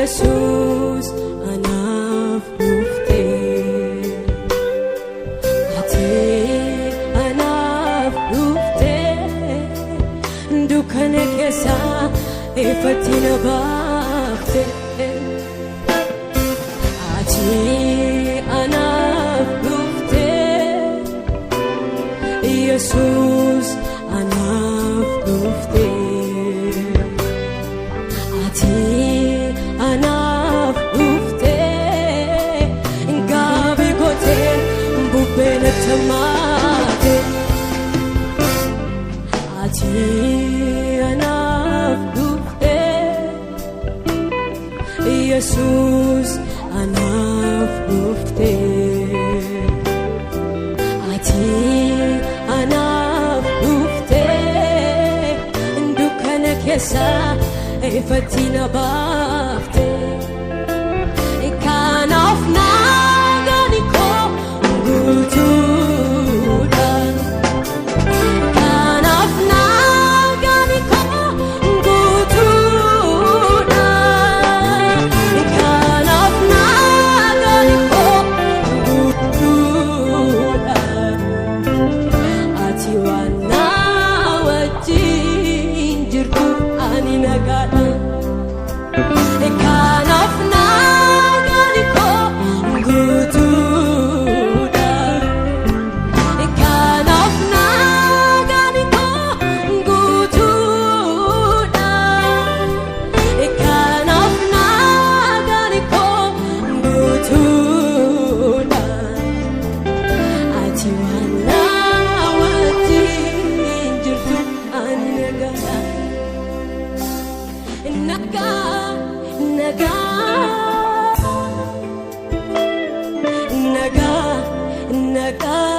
Yesus anaaf dhufte ati anaaf dhufte dukkana keessa ifatti na baafte ati anaaf dhufte Yesus anaaf dhufte ati anaaf dhufte gaabii gootee bubbeen tamaate ati anaaf dhufte Yesus anaaf dhufte ati anaaf dhufte dukkana keessa ifatti na baafte kanaaf nagaan koo guutuudhaan kanaaf nagaan koo guutuudhaan kanaaf nagaan koo guutuudhaan ati waan na wajjin jirtu ani nagaadha kanaaf nagaan koo guutuudhaan kanaaf nagaan koo guutuudhaan kanaaf nagaan koo guutuudhaan ati waan na wajjin jirtu ani nagaadha nagaa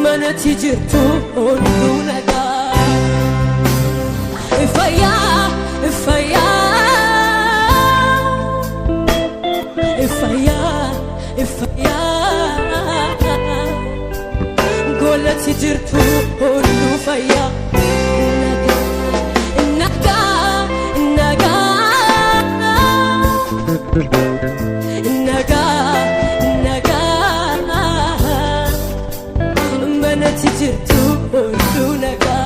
manatti jirtu hunduu nagaa fayyaa golatti jirtu hunduu fayyaa manatti jirtu hunduu nagaa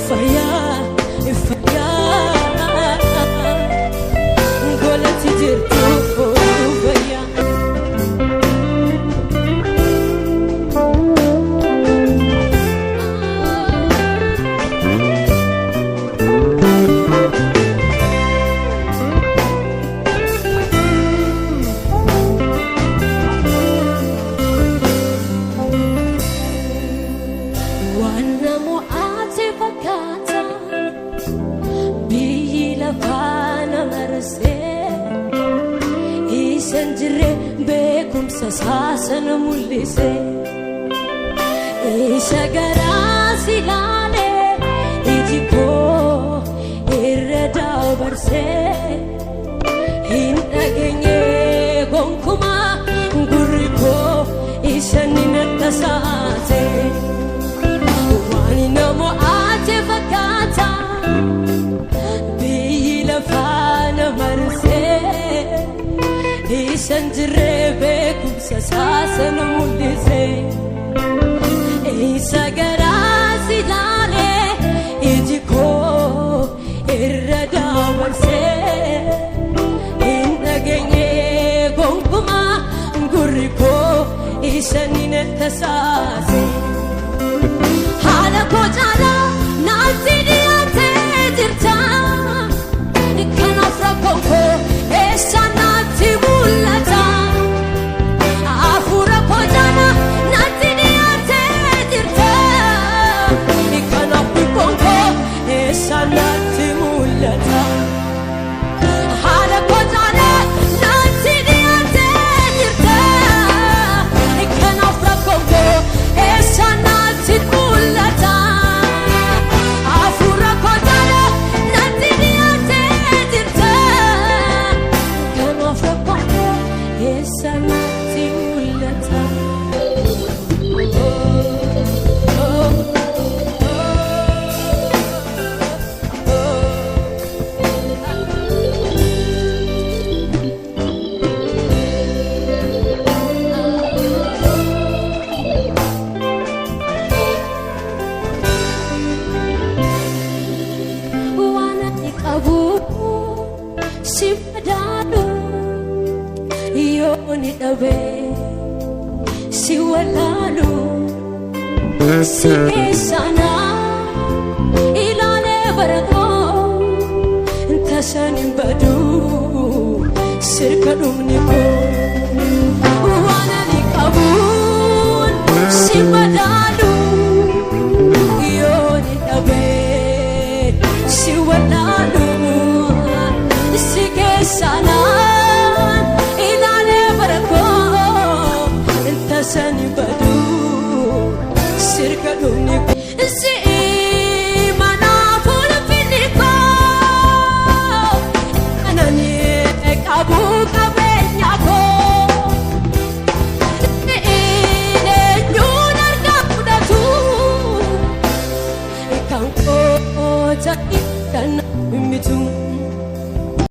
fayyaa golatti jirtu hunduu fayyaa isan jirre beekumsa saasana mul'ise isa garaas ilaale iji koo irra dabarse hin dhageenye gonkumaa gurri koo isa ni nattasaate waan namoo ate fakkaata biyyi lafaa na marsee isan jirre beekumsa saasana mul'ise isa garaas ilaale iji koo irra dabarse hin dhageenye gonkumaa gurri koo isa ni nattasaase haala koo caalaa naatti dhiyaatee jirta kanaaf rakkoon koo eessa naatti mul'ata hafuura koo caalaa naatti dhiyaatee jirta kanaaf rakkoon koo eessa naatti mul'ata haala koo caalaa naatti dhiyaatee jirta kanaaf rakkoon koo eessa naatti mul'ata. madalu yoni dabe si walalu si sana ilale barako tasanin badu sirkadumni ko wana likabun si madalu yoni dabe si walalu sana ilale barako intasani badu sirkadumni si mana pun finiko anani kabu kabenya ko ine nyunar kabudatu kanko jaki dan mitung